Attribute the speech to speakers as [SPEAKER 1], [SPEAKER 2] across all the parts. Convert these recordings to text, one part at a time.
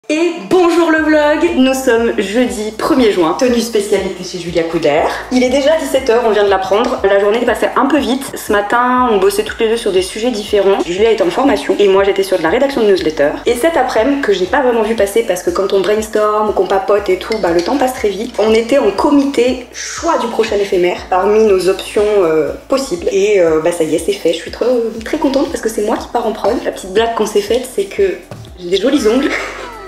[SPEAKER 1] Et bonjour le vlog, nous sommes jeudi 1er juin, tenue spécialité chez Julia Couder. Il est déjà 17 h, on vient de l'apprendre. La journée est passée un peu vite. Ce matin, on bossait toutes les deux sur des sujets différents. Julia était en formation et moi j'étais sur de la rédaction de newsletter. Et cet après-midi, que j'ai pas vraiment vu passer parce que quand on brainstorm ou qu'on papote et tout, le temps passe très vite. On était en comité choix du prochain éphémère parmi nos options possibles. Et ça y est, c'est fait. Je suis très contente parce que c'est moi qui pars en prod. La petite blague qu'on s'est faite, c'est que j'ai des jolis ongles.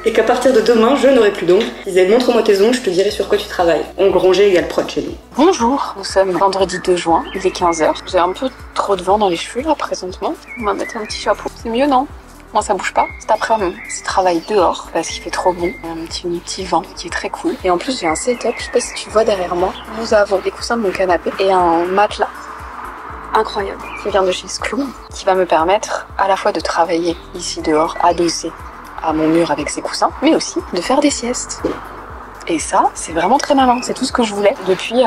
[SPEAKER 1] Et qu'à partir de demain, je n'aurai plus d'ongles. Ils disaient montre-moi tes ongles, je te dirai sur quoi tu travailles. Ongles rongés égale prod chez nous.
[SPEAKER 2] Bonjour, nous sommes vendredi 2 juin, il est 15 h. J'ai un peu trop de vent dans les cheveux là présentement. On va mettre un petit chapeau. C'est mieux non? Moi ça bouge pas. Cet après-midi, c'est travail dehors parce qu'il fait trop bon. Un petit vent qui est très cool. Et en plus j'ai un setup, je sais pas si tu vois derrière moi. Nous avons des coussins de mon canapé et un matelas incroyable qui vient de chez Skloum, qui va me permettre à la fois de travailler ici dehors, adossé à mon mur avec ses coussins, mais aussi de faire des siestes. Et ça, c'est vraiment très malin. C'est tout ce que je voulais depuis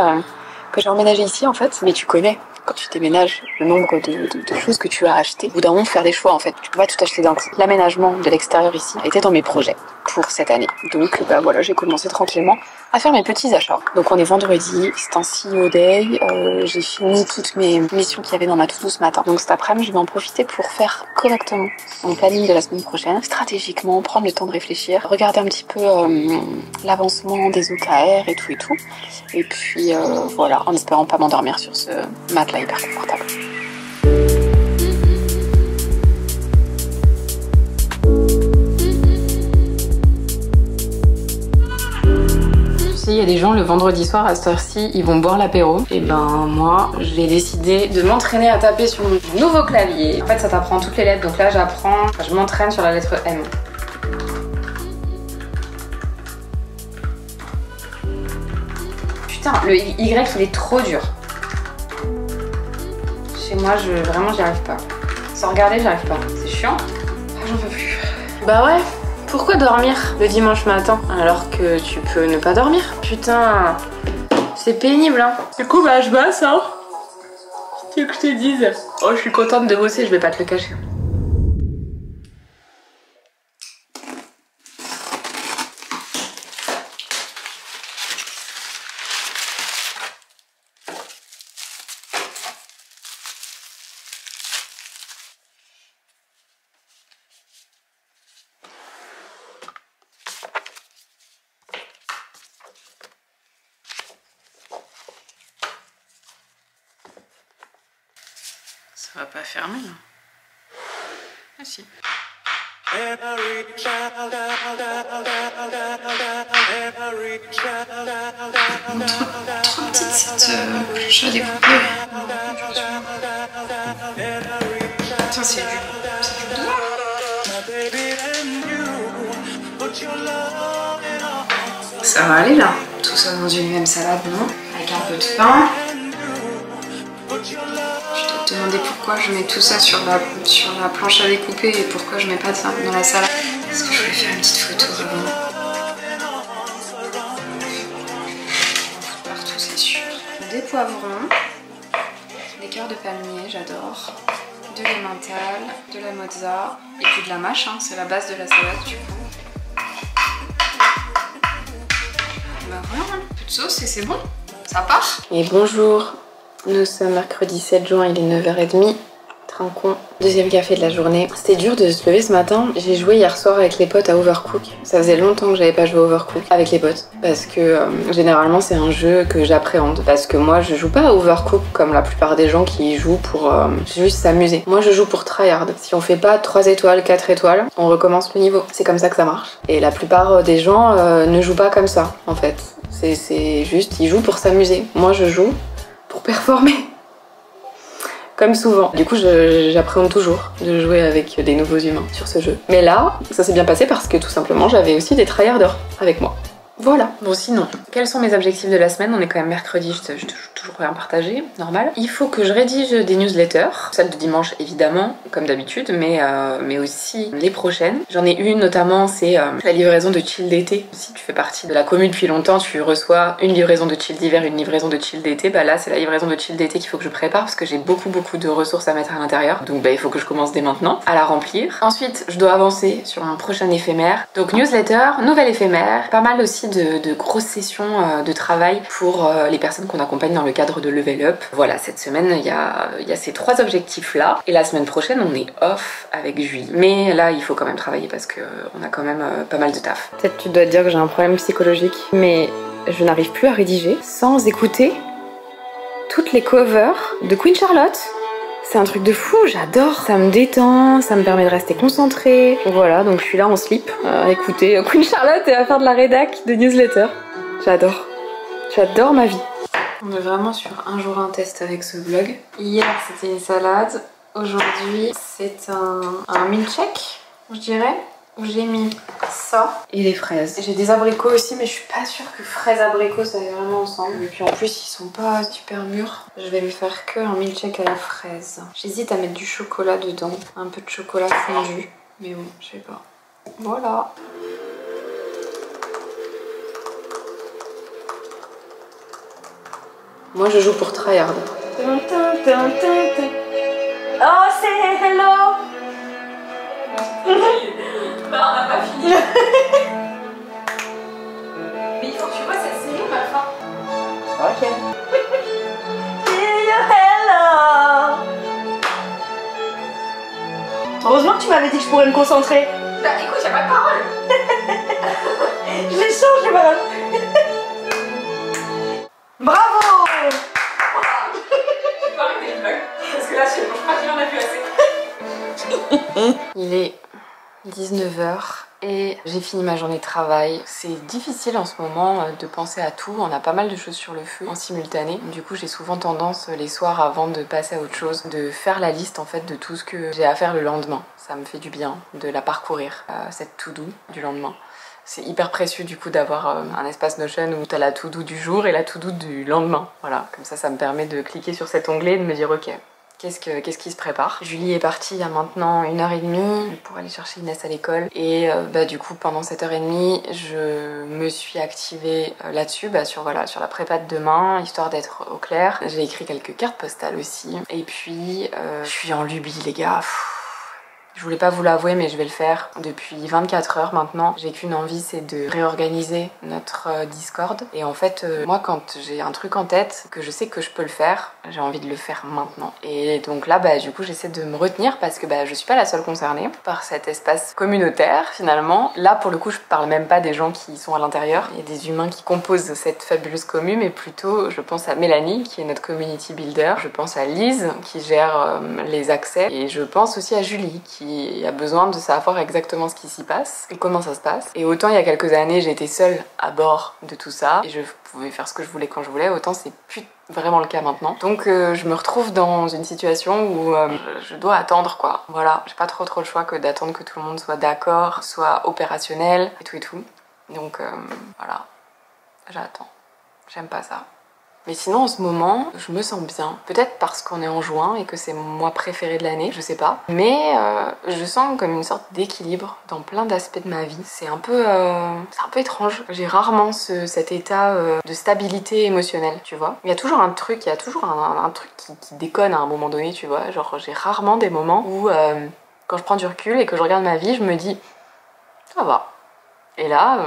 [SPEAKER 2] que j'ai emménagé ici en fait. Mais tu connais, quand tu déménages, le nombre de choses que tu as achetées. Au bout d'un moment, faire des choix en fait. Tu peux pas tout acheter d'un coup. L'aménagement de l'extérieur ici était dans mes projets pour cette année. Donc voilà, j'ai commencé tranquillement à faire mes petits achats. Donc on est vendredi, c'est un CEO Day. J'ai fini toutes mes missions qu'il y avait dans ma to-do ce matin. Donc cet après-midi, je vais en profiter pour faire correctement mon planning de la semaine prochaine, stratégiquement, prendre le temps de réfléchir, regarder un petit peu l'avancement des OKR et tout. Et puis voilà, en espérant pas m'endormir sur ce matelas hyper confortable. Il y a des gens le vendredi soir à cette heure-ci, ils vont boire l'apéro. Et moi, j'ai décidé de m'entraîner à taper sur mon nouveau clavier. En fait, ça t'apprend toutes les lettres. Donc là, je m'entraîne sur la lettre M. Putain, le Y, il est trop dur. Chez moi, vraiment, j'y arrive pas. Sans regarder, j'y arrive pas. C'est chiant. Ah, j'en peux plus. Bah ouais. Pourquoi dormir le dimanche matin alors que tu peux ne pas dormir? Putain, c'est pénible hein. Du coup je bosse hein. Tu veux que je te dise? Oh je suis contente de bosser, je vais pas te le cacher. Ça va pas fermer là. Ah si. Trop petite cette cloche à découper. Putain c'est du Ça va aller là. Tout ça dans une même salade, non? Avec un peu de pain. Je dois te demander pourquoi je mets tout ça sur la planche à découper et pourquoi je mets pas ça dans la salade. Parce que je voulais faire une petite photo avant. Partout c'est sûr. Des poivrons, des cœurs de palmier, j'adore. De l'emmental, de la mozza et puis de la mâche, hein, c'est la base de la salade du coup. Bah voilà, un peu de sauce et c'est bon, ça part. Et bonjour. Nous sommes mercredi 7 juin, il est 9 h 30. Trinquons, deuxième café de la journée. C'était dur de se lever ce matin. J'ai joué hier soir avec les potes à Overcook. Ça faisait longtemps que j'avais pas joué à Overcook avec les potes. Parce que généralement c'est un jeu que j'appréhende. Parce que moi je joue pas à Overcook comme la plupart des gens qui y jouent pour juste s'amuser. Moi je joue pour tryhard. Si on fait pas 3 étoiles, 4 étoiles, on recommence le niveau. C'est comme ça que ça marche. Et la plupart des gens ne jouent pas comme ça en fait. C'est juste, ils jouent pour s'amuser. Moi je joue pour performer. Comme souvent. Du coup, j'appréhende toujours de jouer avec des nouveaux humains sur ce jeu. Mais là, ça s'est bien passé parce que tout simplement, j'avais aussi des tryharders avec moi. Voilà. Bon, sinon, quels sont mes objectifs de la semaine? On est quand même mercredi, je te toujours rien partagé, normal. Il faut que je rédige des newsletters, celle de dimanche évidemment, comme d'habitude, mais aussi les prochaines. J'en ai une notamment, c'est la livraison de chill d'été. Si tu fais partie de la commune depuis longtemps, tu reçois une livraison de chill d'hiver, une livraison de chill d'été. Bah là, c'est la livraison de chill d'été qu'il faut que je prépare parce que j'ai beaucoup de ressources à mettre à l'intérieur. Donc bah, il faut que je commence dès maintenant à la remplir. Ensuite, je dois avancer sur un prochain éphémère. Donc newsletter, nouvel éphémère, pas mal aussi de grosses sessions de travail pour les personnes qu'on accompagne dans le cadre de Level Up. Voilà, cette semaine, il y a ces 3 objectifs-là. Et la semaine prochaine, on est off avec Julie. Mais là, il faut quand même travailler parce qu'on a quand même pas mal de taf.
[SPEAKER 1] Peut-être tu dois te dire que j'ai un problème psychologique, mais je n'arrive plus à rédiger sans écouter toutes les covers de Queen Charlotte. C'est un truc de fou, j'adore. Ça me détend, ça me permet de rester concentrée. Voilà, donc je suis là en slip à écouter Queen Charlotte et à faire de la rédac de newsletter. J'adore. J'adore ma vie.
[SPEAKER 2] On est vraiment sur un jour un test avec ce vlog. Hier c'était une salade, aujourd'hui c'est un milkshake, je dirais, où j'ai mis ça et les fraises. J'ai des abricots aussi, mais je suis pas sûre que fraises abricots ça aille vraiment ensemble. Et puis en plus ils sont pas super mûrs. Je vais lui faire que un milkshake à la fraise. J'hésite à mettre du chocolat dedans, un peu de chocolat fondu, mais bon, je sais pas. Voilà. Moi je joue pour tryhard.
[SPEAKER 1] Oh, c'est hello.
[SPEAKER 2] Bah on n'a pas fini. Mais il faut que tu vois cette série à la fin.
[SPEAKER 1] Ok. Hello. Heureusement que tu m'avais dit que je pourrais me concentrer.
[SPEAKER 2] Bah écoute, y'a pas de parole.
[SPEAKER 1] Je les change, madame. Bravo.
[SPEAKER 2] Je peux arrêter le vlog parce que là je crois qu'il en a vu assez. Il est 19h et j'ai fini ma journée de travail. C'est difficile en ce moment de penser à tout, on a pas mal de choses sur le feu en simultané. Du coup j'ai souvent tendance les soirs avant de passer à autre chose de faire la liste en fait de tout ce que j'ai à faire le lendemain. Ça me fait du bien de la parcourir, cette to-do du lendemain. C'est hyper précieux du coup d'avoir un espace Notion où t'as la to-do du jour et la to-do du lendemain. Voilà, comme ça me permet de cliquer sur cet onglet et de me dire ok, qu'est-ce qui se prépare. Julie est partie il y a maintenant 1h30 pour aller chercher Inès à l'école. Et du coup pendant cette heure et demie, je me suis activée là-dessus, sur la prépa de demain, histoire d'être au clair. J'ai écrit quelques cartes postales aussi. Et puis je suis en lubie les gars. Je voulais pas vous l'avouer mais je vais le faire depuis 24 heures maintenant. J'ai qu'une envie, c'est de réorganiser notre Discord. Et en fait, moi quand j'ai un truc en tête, que je sais que je peux le faire, j'ai envie de le faire maintenant. Et donc là, du coup, j'essaie de me retenir parce que je suis pas la seule concernée par cet espace communautaire finalement. Là, pour le coup, je parle même pas des gens qui sont à l'intérieur. Il y a des humains qui composent cette fabuleuse commune, mais plutôt, je pense à Mélanie, qui est notre community builder. Je pense à Lise, qui gère les accès. Et je pense aussi à Julie, qui a besoin de savoir exactement ce qui s'y passe et comment ça se passe. Et autant il y a quelques années j'étais seule à bord de tout ça et je pouvais faire ce que je voulais quand je voulais, autant c'est plus vraiment le cas maintenant. Donc je me retrouve dans une situation où je dois attendre quoi. Voilà, j'ai pas trop le choix que d'attendre que tout le monde soit d'accord, soit opérationnel et tout. Donc voilà, j'attends. J'aime pas ça. Mais sinon en ce moment, je me sens bien. Peut-être parce qu'on est en juin et que c'est mon mois préféré de l'année, je sais pas. Mais je sens comme une sorte d'équilibre dans plein d'aspects de ma vie. C'est un peu étrange. J'ai rarement cet état de stabilité émotionnelle, tu vois. Il y a toujours un truc, qui déconne à un moment donné, tu vois. Genre j'ai rarement des moments où quand je prends du recul et que je regarde ma vie, je me dis ça va. Et là,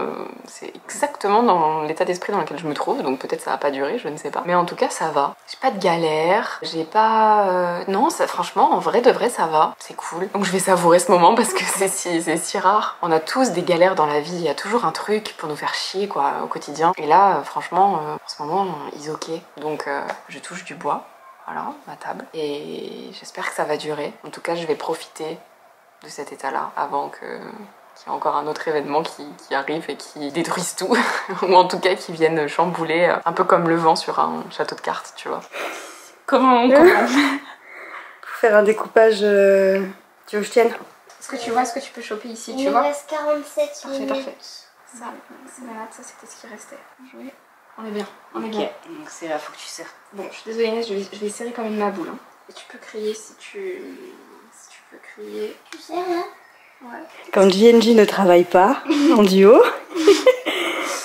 [SPEAKER 2] c'est exactement dans l'état d'esprit dans lequel je me trouve, donc peut-être ça va pas durer, je ne sais pas. Mais en tout cas, ça va. J'ai pas de galère, j'ai pas... Non, ça, franchement, en vrai de vrai, ça va. C'est cool. Donc je vais savourer ce moment parce que c'est si rare. On a tous des galères dans la vie, il y a toujours un truc pour nous faire chier, quoi, au quotidien. Et là, franchement, en ce moment, is ok. Donc je touche du bois, voilà, ma table. Et j'espère que ça va durer. En tout cas, je vais profiter de cet état-là avant qu'il y a encore un autre événement qui arrive et qui détruise tout, ou en tout cas qui viennent chambouler, un peu comme le vent sur un château de cartes, tu vois. Comment Pour
[SPEAKER 1] faire un découpage, tu veux que je tienne?
[SPEAKER 2] Est-ce que tu vois ce que tu peux choper ici,
[SPEAKER 3] Il
[SPEAKER 2] tu vois?
[SPEAKER 3] reste 47 minutes.
[SPEAKER 2] Parfait. Ça, c'est malade, ça c'était ce qui restait. Jouer. On est bien. On est
[SPEAKER 1] Ok,
[SPEAKER 2] bien.
[SPEAKER 1] donc c'est là, faut que tu serres.
[SPEAKER 2] Bon, je suis désolée Inès, je vais serrer quand même ma boule. Hein. Et tu peux crier si tu peux crier.
[SPEAKER 3] Tu sais là?
[SPEAKER 2] Ouais.
[SPEAKER 1] Quand JNJ ne travaille pas en duo,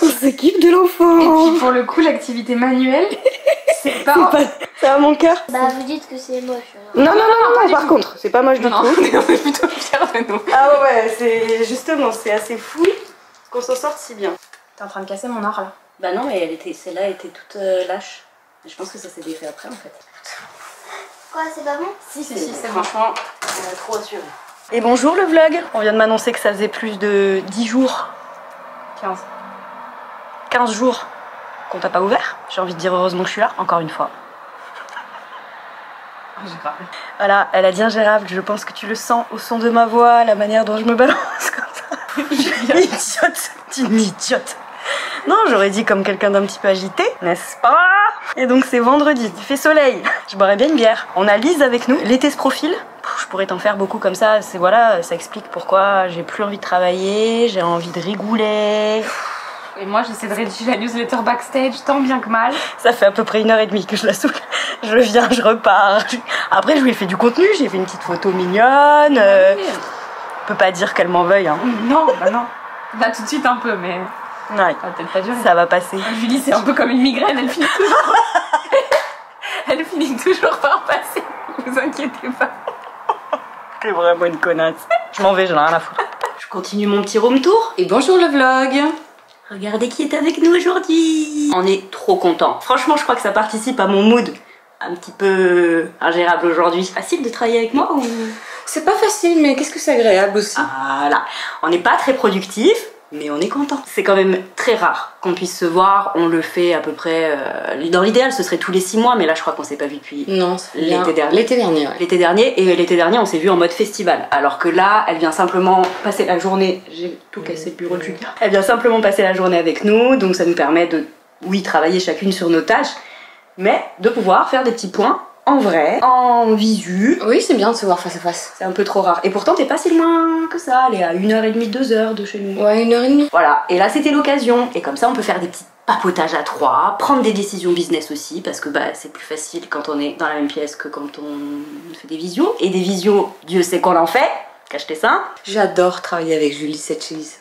[SPEAKER 1] on s'occupe de l'enfant.
[SPEAKER 2] Et puis pour le coup, l'activité manuelle, c'est pas...
[SPEAKER 1] Ça va mon cœur?
[SPEAKER 3] Bah vous dites que c'est moche.
[SPEAKER 1] Non, par contre, c'est pas moche du tout.
[SPEAKER 2] On est plutôt fiers de nous.
[SPEAKER 1] Ah ouais, c'est justement, c'est assez fou qu'on s'en sorte si bien.
[SPEAKER 2] T'es en train de casser mon or là.
[SPEAKER 1] Bah non, mais celle-là était toute lâche. Je pense que ça s'est défait après en fait.
[SPEAKER 3] Quoi, c'est pas bon?
[SPEAKER 2] Si, c'est
[SPEAKER 1] franchement trop assuré. Et bonjour le vlog. On vient de m'annoncer que ça faisait plus de 10 jours. 15 jours qu'on t'a pas ouvert. J'ai envie de dire heureusement que je suis là, encore une fois. Voilà, elle a dit ingérable, je pense que tu le sens au son de ma voix, la manière dont je me balance comme ça. Idiote, t'es une idiote. Non, j'aurais dit comme quelqu'un d'un petit peu agité, n'est-ce pas? Et donc c'est vendredi, il fait soleil. Je boirais bien une bière. On a Lise avec nous, l'été se profile. Je pourrais t'en faire beaucoup comme ça, c'est voilà, ça explique pourquoi j'ai plus envie de travailler, j'ai envie de rigouler.
[SPEAKER 2] Et moi j'essaie de rédiger la newsletter backstage tant bien que mal.
[SPEAKER 1] Ça fait à peu près 1h30 que je la saoule. Je viens, je repars. Après je lui ai fait du contenu, j'ai fait une petite photo mignonne. On peut pas dire qu'elle m'en veuille. Hein.
[SPEAKER 2] Non, bah non. Là tout de suite un peu, mais
[SPEAKER 1] Ouais.
[SPEAKER 2] ça va peut-être pas durer.
[SPEAKER 1] Ça va passer.
[SPEAKER 2] Julie c'est un peu comme une migraine, elle finit toujours. Elle finit toujours par passer, vous inquiétez pas.
[SPEAKER 1] T'es vraiment une connasse. Je m'en vais, j'en ai rien à foutre. Je continue mon petit room tour.
[SPEAKER 2] Et bonjour le vlog.
[SPEAKER 1] Regardez qui est avec nous aujourd'hui. On est trop contents. Franchement, je crois que ça participe à mon mood un petit peu ingérable aujourd'hui. Facile de travailler avec moi ou...
[SPEAKER 2] C'est pas facile, mais qu'est-ce que c'est agréable aussi.
[SPEAKER 1] Voilà. On n'est pas très productif, mais on est content. C'est quand même très rare qu'on puisse se voir. On le fait à peu près... dans l'idéal, ce serait tous les 6 mois, mais là, je crois qu'on s'est pas vu depuis
[SPEAKER 2] Non,
[SPEAKER 1] l'été dernier.
[SPEAKER 2] L'été dernier, ouais.
[SPEAKER 1] L'été dernier, et l'été dernier, on s'est vu en mode festival. Alors que là, elle vient simplement passer la journée... J'ai tout cassé le bureau de Julien. Elle vient simplement passer la journée avec nous, donc ça nous permet de, oui, travailler chacune sur nos tâches, mais de pouvoir faire des petits points en vrai, en visu.
[SPEAKER 2] Oui, c'est bien de se voir face à face.
[SPEAKER 1] C'est un peu trop rare. Et pourtant, t'es pas si loin que ça. Elle est à 1h30, 2h de chez nous.
[SPEAKER 2] Ouais, 1h30.
[SPEAKER 1] Voilà. Et là, c'était l'occasion. Et comme ça, on peut faire des petits papotages à 3, prendre des décisions business aussi, parce que bah, c'est plus facile quand on est dans la même pièce que quand on fait des visios. Et des visios, Dieu sait qu'on en fait. Cache tes seins.
[SPEAKER 2] J'adore travailler avec Julie, cette cheese.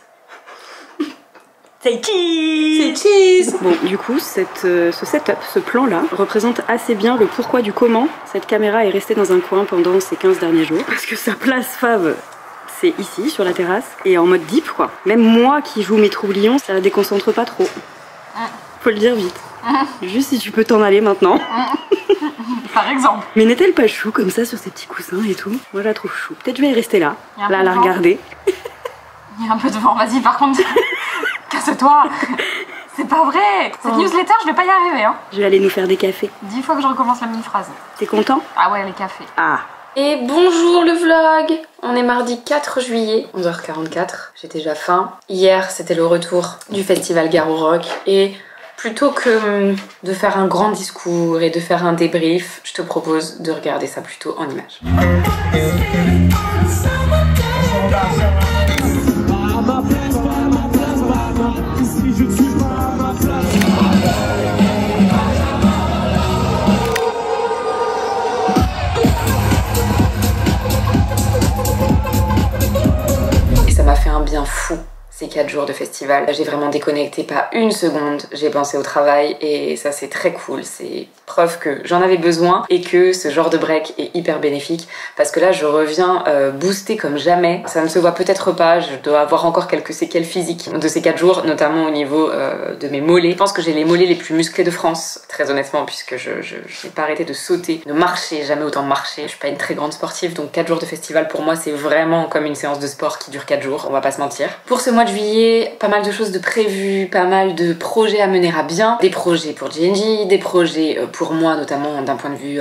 [SPEAKER 1] Say cheese!
[SPEAKER 2] C'est cheese!
[SPEAKER 1] Bon, du coup, ce setup, ce plan-là, représente assez bien le pourquoi du comment cette caméra est restée dans un coin pendant ces 15 derniers jours. Parce que sa place fave, c'est ici, sur la terrasse, et en mode deep, quoi. Même moi qui joue mes troublions, ça la déconcentre pas trop. Faut le dire vite. Juste si tu peux t'en aller maintenant.
[SPEAKER 2] Par exemple.
[SPEAKER 1] Mais n'est-elle pas chou comme ça sur ses petits coussins et tout? Moi, je la trouve chou. Peut-être je vais y rester là,
[SPEAKER 2] Il y a un
[SPEAKER 1] là,
[SPEAKER 2] peu
[SPEAKER 1] à la
[SPEAKER 2] de vent.
[SPEAKER 1] regarder.
[SPEAKER 2] Il y a un peu de vent, vas-y, par contre. Casse-toi. C'est pas vrai. Cette newsletter, je vais pas y arriver, hein.
[SPEAKER 1] Je vais aller nous faire des cafés.
[SPEAKER 2] 10 fois que je recommence la même phrase.
[SPEAKER 1] T'es content?
[SPEAKER 2] Ah ouais, les cafés.
[SPEAKER 1] Ah.
[SPEAKER 2] Et bonjour le vlog. On est mardi 4 juillet, 11h44. J'ai déjà faim. Hier, c'était le retour du festival Garou Rock. Et plutôt que de faire un grand discours et de faire un débrief, je te propose de regarder ça plutôt en images. Et ça m'a fait un bien fou ces 4 jours de festival. J'ai vraiment déconnecté pas une seconde, j'ai pensé au travail et ça c'est très cool, c'est preuve que j'en avais besoin et que ce genre de break est hyper bénéfique parce que là je reviens boostée comme jamais. Ça ne se voit peut-être pas, je dois avoir encore quelques séquelles physiques de ces 4 jours, notamment au niveau de mes mollets. Je pense que j'ai les mollets les plus musclés de France, très honnêtement, puisque je n'ai pas arrêté de sauter, de marcher, jamais autant marcher. Je suis pas une très grande sportive, donc 4 jours de festival pour moi c'est vraiment comme une séance de sport qui dure 4 jours, on va pas se mentir. Pour ce mois de juillet, pas mal de choses de prévues, pas mal de projets à mener à bien, des projets pour JNJ, des projets pour moi notamment d'un point de vue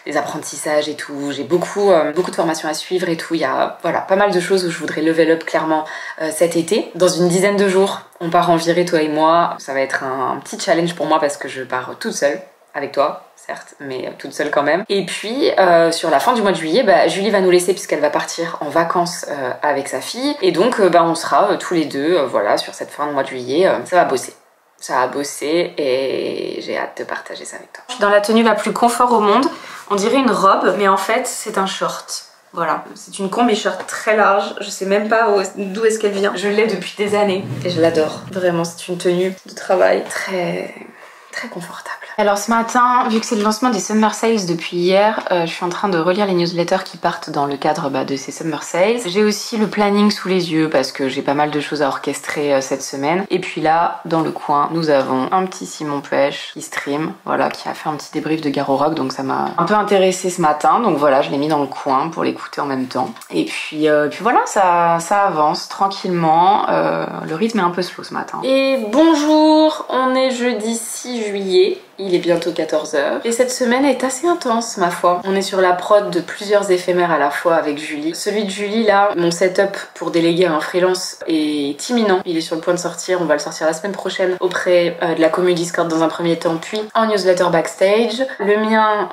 [SPEAKER 2] des apprentissages et tout. J'ai beaucoup de formations à suivre et tout. Il y a voilà, pas mal de choses où je voudrais level up clairement cet été. Dans une dizaine de jours, on part en virée toi et moi. Ça va être un petit challenge pour moi parce que je pars toute seule avec toi. Certes, mais toute seule quand même. Et puis, sur la fin du mois de juillet, bah, Julie va nous laisser puisqu'elle va partir en vacances avec sa fille. Et donc, bah, on sera tous les deux, voilà, sur cette fin de mois de juillet, ça va bosser. Ça a bossé et j'ai hâte de partager ça avec toi. Je suis dans la tenue la plus confort au monde. On dirait une robe, mais en fait c'est un short. Voilà, c'est une combi-short très large, je sais même pas d'où est-ce qu'elle vient. Je l'ai depuis des années et je l'adore. Vraiment, c'est une tenue de travail très confortable. Alors ce matin, vu que c'est le lancement des Summer Sales depuis hier, je suis en train de relire les newsletters qui partent dans le cadre de ces Summer Sales. J'ai aussi le planning sous les yeux parce que j'ai pas mal de choses à orchestrer cette semaine. Et puis là, dans le coin, nous avons un petit Simon Pêche qui stream, voilà, qui a fait un petit débrief de Garo Rock, donc ça m'a un peu intéressée ce matin. Donc voilà, je l'ai mis dans le coin pour l'écouter en même temps. Et puis voilà, ça avance tranquillement. Le rythme est un peu slow ce matin. Et bonjour, on est jeudi 6 juillet. Il est bientôt 14h et cette semaine est assez intense ma foi. On est sur la prod de plusieurs éphémères à la fois avec Julie. Celui de Julie là, mon setup pour déléguer un freelance est imminent. Il est sur le point de sortir, on va le sortir la semaine prochaine auprès de la commu Discord dans un premier temps, puis en newsletter backstage. Le mien...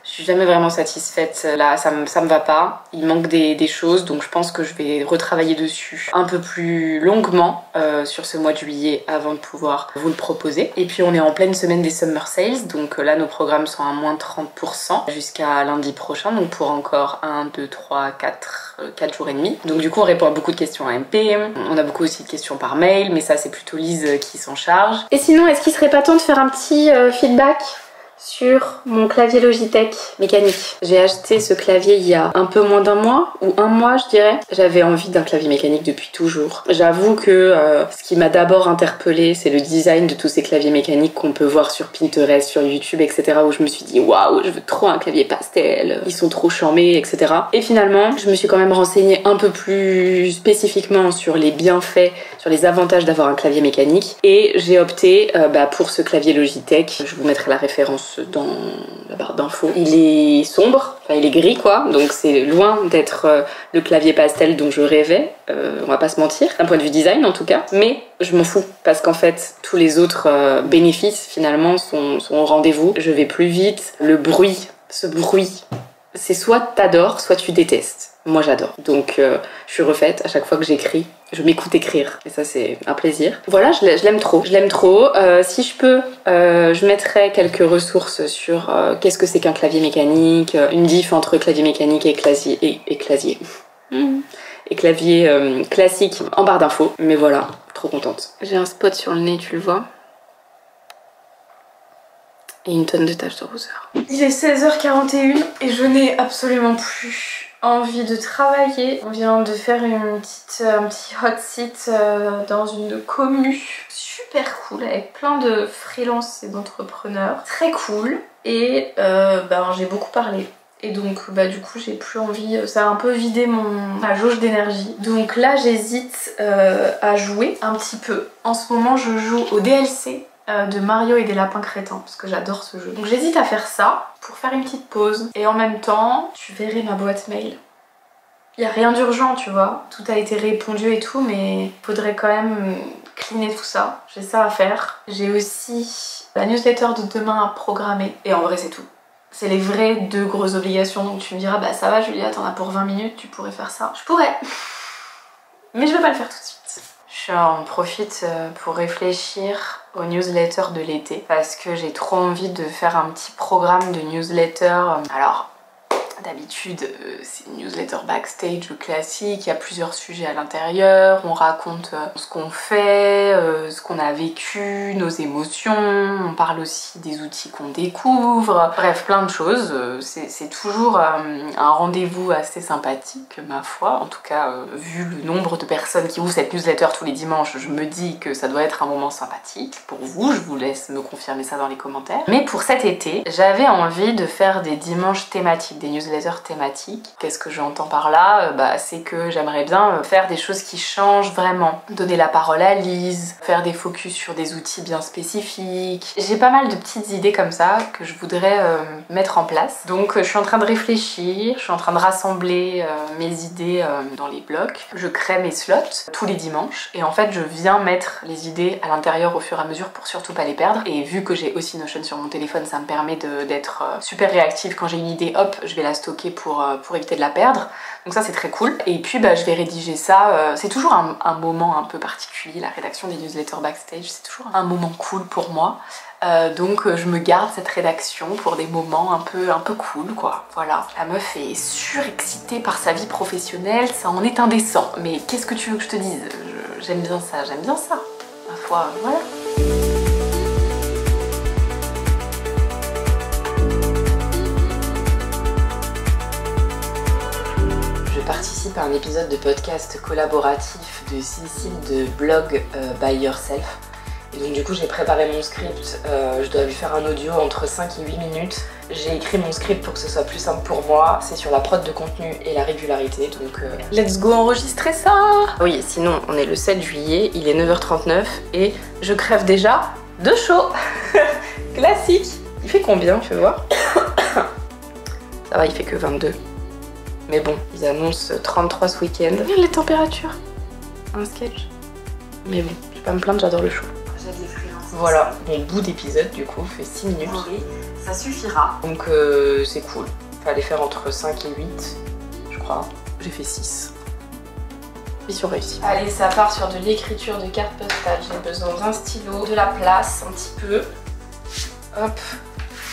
[SPEAKER 2] je suis jamais vraiment satisfaite, là ça me va pas, il manque des choses donc je pense que je vais retravailler dessus un peu plus longuement sur ce mois de juillet avant de pouvoir vous le proposer. Et puis on est en pleine semaine des Summer Sales, donc là nos programmes sont à moins 30% jusqu'à lundi prochain, donc pour encore 1, 2, 3, 4 jours et demi. Donc du coup on répond à beaucoup de questions à MP, on a beaucoup aussi de questions par mail, mais ça c'est plutôt Lise qui s'en charge. Et sinon, est-ce qu'il serait pas temps de faire un petit feedback sur mon clavier Logitech mécanique? J'ai acheté ce clavier il y a un peu moins d'un mois, ou un mois je dirais. J'avais envie d'un clavier mécanique depuis toujours. J'avoue que ce qui m'a d'abord interpellée, c'est le design de tous ces claviers mécaniques qu'on peut voir sur Pinterest, sur YouTube, etc. où je me suis dit waouh, je veux trop un clavier pastel, ils sont trop charmés, etc. Et finalement, je me suis quand même renseignée un peu plus spécifiquement sur les bienfaits, sur les avantages d'avoir un clavier mécanique, et j'ai opté pour ce clavier Logitech. Je vous mettrai la référence dans la barre d'infos. Il est sombre, enfin il est gris quoi, donc c'est loin d'être le clavier pastel dont je rêvais, on va pas se mentir, d'un point de vue design en tout cas, mais je m'en fous parce qu'en fait tous les autres bénéfices finalement sont au rendez-vous. Je vais plus vite, le bruit, ce bruit, c'est soit t'adores, soit tu détestes. Moi j'adore, donc je suis refaite à chaque fois que j'écris. Je m'écoute écrire et ça c'est un plaisir. Voilà, je l'aime trop. Je l'aime trop. Si je peux, je mettrai quelques ressources sur qu'est-ce que c'est qu'un clavier mécanique, une diff entre clavier mécanique et clavier classique en barre d'infos. Mais voilà, trop contente. J'ai un spot sur le nez, tu le vois. Et une tonne de taches de rousseur. Il est 16h41 et je n'ai absolument plus envie de travailler. On vient de faire un petit hot seat dans une commu super cool avec plein de freelance et d'entrepreneurs. Très cool. Et j'ai beaucoup parlé. Et donc du coup j'ai plus envie, ça a un peu vidé ma jauge d'énergie. Donc là j'hésite à jouer un petit peu. En ce moment je joue au DLC de Mario et des lapins crétins parce que j'adore ce jeu. Donc j'hésite à faire ça pour faire une petite pause et en même temps tu verrais ma boîte mail. Il n'y a rien d'urgent tu vois, tout a été répondu et tout, mais faudrait quand même cleaner tout ça. J'ai ça à faire. J'ai aussi la newsletter de demain à programmer et en vrai c'est tout. C'est les vraies 2 grosses obligations, donc tu me diras bah ça va Julia, t'en as pour 20 minutes, tu pourrais faire ça. Je pourrais, mais je vais pas le faire tout de suite. J'en profite pour réfléchir aux newsletters de l'été parce que j'ai trop envie de faire un petit programme de newsletter. Alors d'habitude c'est une newsletter backstage classique, il y a plusieurs sujets à l'intérieur, on raconte ce qu'on fait, ce qu'on a vécu, nos émotions, on parle aussi des outils qu'on découvre, bref plein de choses. C'est toujours un rendez-vous assez sympathique ma foi, en tout cas vu le nombre de personnes qui ouvrent cette newsletter tous les dimanches, je me dis que ça doit être un moment sympathique pour vous, je vous laisse me confirmer ça dans les commentaires. Mais pour cet été, j'avais envie de faire des dimanches thématiques, des newsletters thématiques. Qu'est-ce que j'entends par là? C'est que j'aimerais bien faire des choses qui changent vraiment. Donner la parole à Lise, faire des focus sur des outils bien spécifiques. J'ai pas mal de petites idées comme ça que je voudrais mettre en place. Donc je suis en train de réfléchir, je suis en train de rassembler mes idées dans les blocs. Je crée mes slots tous les dimanches et en fait je viens mettre les idées à l'intérieur au fur et à mesure pour surtout pas les perdre. Et vu que j'ai aussi Notion sur mon téléphone, ça me permet d'être super réactive. Quand j'ai une idée, hop, je vais la stocker pour éviter de la perdre. Donc ça c'est très cool. Et puis je vais rédiger ça. C'est toujours un moment un peu particulier, la rédaction des newsletters backstage. C'est toujours un moment cool pour moi. Donc je me garde cette rédaction pour des moments un peu cool quoi. Voilà. La meuf est surexcitée par sa vie professionnelle, ça en est indécent. Mais qu'est-ce que tu veux que je te dise? J'aime bien ça, Ma foi, voilà. Je participe à un épisode de podcast collaboratif de Cécile de blog By Yourself. Et donc du coup j'ai préparé mon script, je dois lui faire un audio entre 5 et 8 minutes. J'ai écrit mon script pour que ce soit plus simple pour moi, c'est sur la prod de contenu et la régularité, donc let's go enregistrer ça. Oui, sinon on est le 7 juillet, il est 9h39 et je crève déjà de chaud. Classique. Il fait combien, tu veux voir? Ça va, il fait que 22. Mais bon, ils annoncent 33 ce week-end. Regarde les températures. Un sketch. Mais bon, je vais pas me plaindre, j'adore le chaud. Voilà, mon bout d'épisode du coup fait 6 minutes. Oui, ça suffira. Donc c'est cool. Fallait faire entre 5 et 8, je crois. J'ai fait 6. Mission réussie. Allez, ça part sur de l'écriture de cartes postales. J'ai besoin d'un stylo, de la place un petit peu. Hop,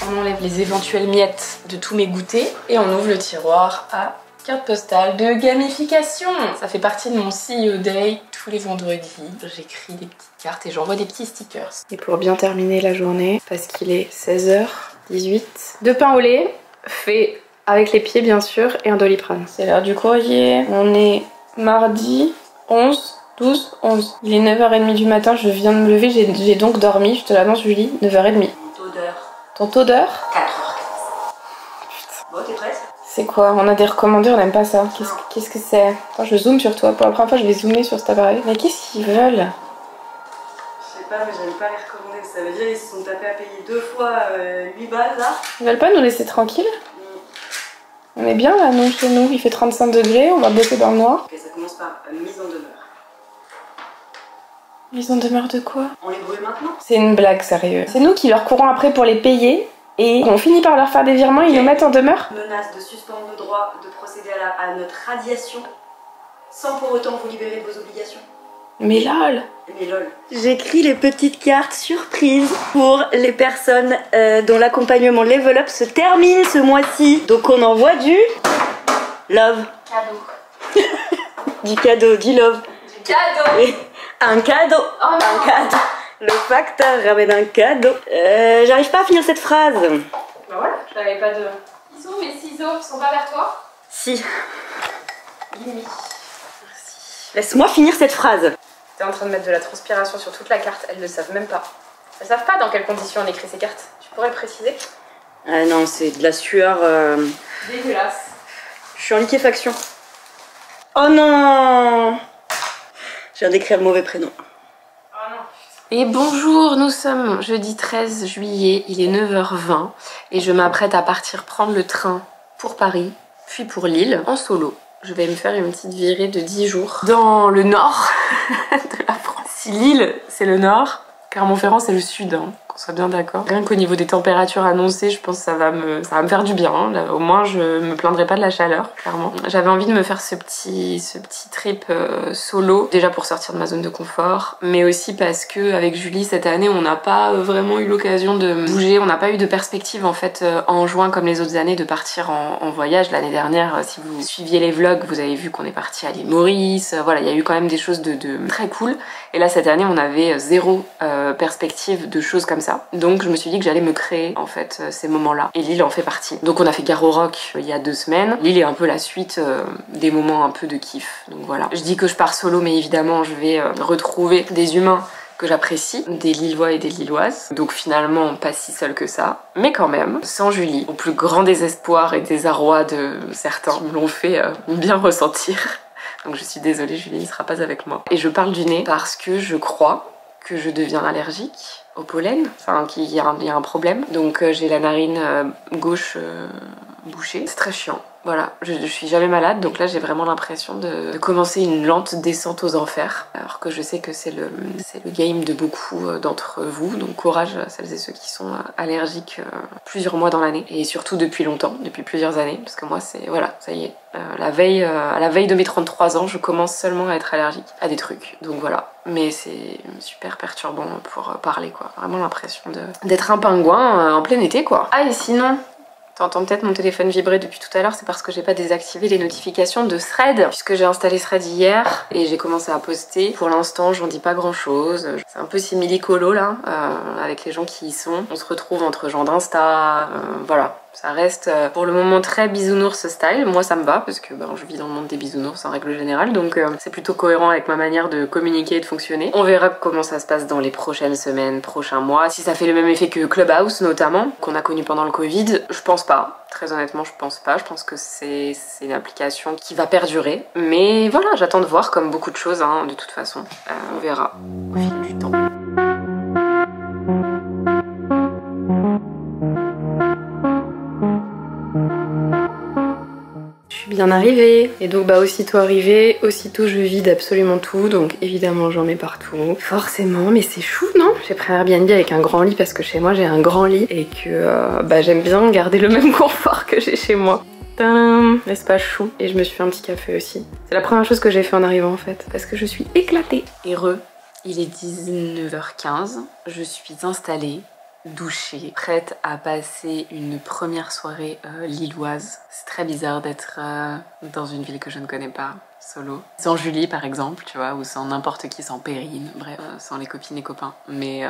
[SPEAKER 2] on enlève les éventuelles miettes de tous mes goûters et on ouvre le tiroir à carte postale de gamification. Ça fait partie de mon CEO Day tous les vendredis. J'écris des petites cartes et j'envoie des petits stickers. Et pour bien terminer la journée, parce qu'il est 16h18, 2 pains au lait, fait avec les pieds bien sûr, et un Doliprane. C'est l'heure du courrier. On est mardi 11, 12, 11. Il est 9h30 du matin, je viens de me lever, j'ai donc dormi, je te l'annonce Julie, 9h30.
[SPEAKER 1] Ton taux d'heure.
[SPEAKER 2] Ton taux d'heure?
[SPEAKER 1] 4h15. Bon, t'es prête?
[SPEAKER 2] C'est quoi? On a des recommandés, on n'aime pas ça. Qu'est-ce que c'est? Attends, je zoome sur toi. Pour la première fois, je vais zoomer sur cet appareil. Mais qu'est-ce qu'ils veulent?
[SPEAKER 1] Je sais pas, mais j'aime pas les recommander. Ça veut dire qu'ils se sont tapés à payer 2 fois 8 balles là.
[SPEAKER 2] Ils veulent pas nous laisser tranquilles? On est bien là, nous, chez nous. Il fait 35 degrés, on va bosser dans le noir.
[SPEAKER 1] Ok, ça commence par mise en demeure.
[SPEAKER 2] Mise en demeure de quoi?
[SPEAKER 1] On les brûle maintenant?
[SPEAKER 2] C'est une blague, sérieux. C'est nous qui leur courons après pour les payer. Et on finit par leur faire des virements, ils nous mettent en demeure.
[SPEAKER 1] Menace de suspendre le droit de procéder à notre radiation sans pour autant vous libérer de vos obligations.
[SPEAKER 2] Mais lol.
[SPEAKER 1] Mais lol. J'écris les petites cartes surprises pour les personnes dont l'accompagnement Level Up se termine ce mois-ci. Donc on envoie du love.
[SPEAKER 2] Cadeau.
[SPEAKER 1] Du cadeau, du love.
[SPEAKER 2] Du cadeau.
[SPEAKER 1] Et un cadeau.
[SPEAKER 2] Oh non.
[SPEAKER 1] Un cadeau. Le facteur ramène un cadeau. J'arrive pas à finir cette phrase.
[SPEAKER 2] Bah voilà, je n'avais pas de... Ils sont mes ciseaux, ils sont pas vers toi?
[SPEAKER 1] Si. Merci. Laisse-moi finir cette phrase.
[SPEAKER 2] T'es en train de mettre de la transpiration sur toute la carte, elles ne savent même pas. Elles savent pas dans quelles conditions on écrit ces cartes. Tu pourrais le préciser?
[SPEAKER 1] Ah non, c'est de la sueur.
[SPEAKER 2] Dégueulasse.
[SPEAKER 1] Je suis en liquéfaction. Oh non! Je viens d'écrire le mauvais prénom.
[SPEAKER 2] Oh non. Et bonjour, nous sommes jeudi 13 juillet, il est 9h20 et je m'apprête à partir prendre le train pour Paris, puis pour Lille, en solo. Je vais me faire une petite virée de 10 jours dans le nord de la France. Si Lille, c'est le nord, Clermont-Ferrand, c'est le sud, hein, qu'on soit bien d'accord. Rien qu'au niveau des températures annoncées, je pense que ça va me faire du bien. Hein. Là, au moins, je me plaindrai pas de la chaleur, clairement. J'avais envie de me faire ce petit trip solo, déjà pour sortir de ma zone de confort, mais aussi parce que avec Julie, cette année, on n'a pas vraiment eu l'occasion de bouger. On n'a pas eu de perspective, en fait, en juin, comme les autres années, de partir en voyage. L'année dernière, si vous suiviez les vlogs, vous avez vu qu'on est parti à l'île Maurice. Voilà, il y a eu quand même des choses de très cool. Et là, cette année, on avait zéro perspective de choses comme ça. Donc je me suis dit que j'allais me créer en fait ces moments-là. Et Lille en fait partie. Donc on a fait Garo Rock il y a 2 semaines. Lille est un peu la suite des moments un peu de kiff. Donc voilà. Je dis que je pars solo, mais évidemment je vais retrouver des humains que j'apprécie, des Lillois et des Lilloises. Donc finalement pas si seul que ça, mais quand même sans Julie, au plus grand désespoir et désarroi de certains me l'ont fait bien ressentir. Donc je suis désolée, Julie ne sera pas avec moi. Et je parle du nez parce que je crois que je deviens allergique au pollen, enfin qu'il y a un problème. Donc j'ai la narine gauche bouché. C'est très chiant. Voilà, je suis jamais malade, donc là j'ai vraiment l'impression de commencer une lente descente aux enfers. Alors que je sais que c'est le game de beaucoup d'entre vous, donc courage à celles et ceux qui sont allergiques plusieurs mois dans l'année. Et surtout depuis longtemps, depuis plusieurs années, parce que moi c'est, voilà, ça y est. À la veille de mes 33 ans, je commence seulement à être allergique à des trucs, donc voilà. Mais c'est super perturbant pour parler, quoi. Vraiment l'impression d'être un pingouin en plein été, quoi. Ah, et sinon... T'entends peut-être mon téléphone vibrer depuis tout à l'heure, c'est parce que j'ai pas désactivé les notifications de Thread, puisque j'ai installé Thread hier et j'ai commencé à poster. Pour l'instant, j'en dis pas grand chose. C'est un peu simili-colo là, avec les gens qui y sont. On se retrouve entre gens d'Insta, voilà. Ça reste pour le moment très bisounours style. Moi ça me va parce que je vis dans le monde des bisounours en règle générale, donc c'est plutôt cohérent avec ma manière de communiquer et de fonctionner. On verra comment ça se passe dans les prochaines semaines, prochains mois. Si ça fait le même effet que Clubhouse notamment, qu'on a connu pendant le Covid, je pense pas. Très honnêtement, je pense pas. Je pense que c'est une application qui va perdurer. Mais voilà, j'attends de voir comme beaucoup de choses hein, de toute façon. On verra au fil du temps. Bien arrivée, et donc aussitôt arrivée, aussitôt je vide absolument tout, donc évidemment j'en mets partout, forcément, mais c'est chou non? J'ai pris un Airbnb avec un grand lit parce que chez moi j'ai un grand lit et que j'aime bien garder le même confort que j'ai chez moi. N'est-ce pas chou? Et je me suis fait un petit café aussi. C'est la première chose que j'ai fait en arrivant en fait, parce que je suis éclatée. Heureux, il est 19h15, je suis installée, douchée, prête à passer une première soirée lilloise. C'est très bizarre d'être dans une ville que je ne connais pas, solo. Sans Julie par exemple, tu vois, ou sans n'importe qui, sans Perrine, bref, sans les copines et copains. Mais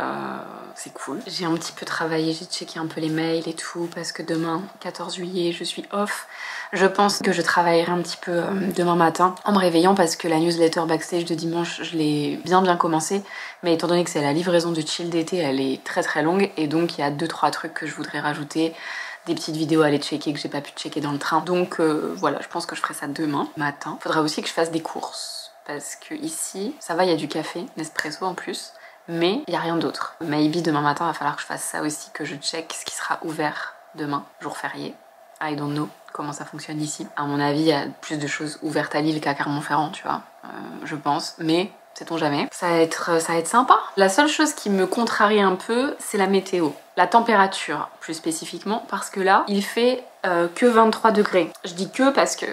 [SPEAKER 2] c'est cool. J'ai un petit peu travaillé, j'ai checké un peu les mails et tout, parce que demain, 14 juillet, je suis off. Je pense que je travaillerai un petit peu demain matin en me réveillant parce que la newsletter backstage de dimanche, je l'ai bien commencé. Mais étant donné que c'est la livraison de chill d'été, elle est très très longue et donc il y a 2-3 trucs que je voudrais rajouter. Des petites vidéos à aller checker que j'ai pas pu checker dans le train. Donc voilà, je pense que je ferai ça demain matin. Faudra aussi que je fasse des courses parce que ici, ça va, il y a du café, Nespresso en plus. Mais il n'y a rien d'autre. Maybe demain matin, il va falloir que je fasse ça aussi, que je check ce qui sera ouvert demain, jour férié. I don't know comment ça fonctionne ici. À mon avis, il y a plus de choses ouvertes à Lille qu'à Clermont-Ferrand, tu vois, je pense. Mais sait-on jamais. Ça va être sympa. La seule chose qui me contrarie un peu, c'est la météo. La température, plus spécifiquement, parce que là, il fait que 23 degrés. Je dis que parce que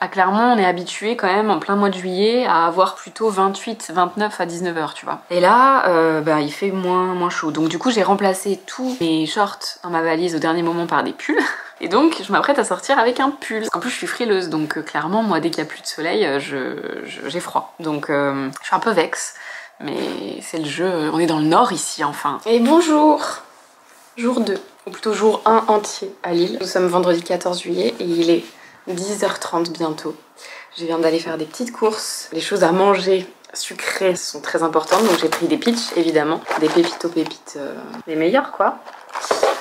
[SPEAKER 2] à Clermont, on est habitué quand même en plein mois de juillet à avoir plutôt 28, 29 à 19h, tu vois. Et là, il fait moins chaud. Donc du coup, j'ai remplacé tous mes shorts dans ma valise au dernier moment par des pulls. Et donc, je m'apprête à sortir avec un pull. En plus, je suis frileuse, donc clairement, moi, dès qu'il n'y a plus de soleil, j'ai froid. Donc, je suis un peu vexe. Mais c'est le jeu, on est dans le nord ici, enfin. Et bonjour! Jour 2, ou plutôt jour 1 entier à Lille. Nous sommes vendredi 14 juillet et il est 10h30 bientôt. Je viens d'aller faire des petites courses. Les choses à manger sucrées sont très importantes, donc j'ai pris des peach, évidemment. Des pépites aux pépites, les meilleures, quoi.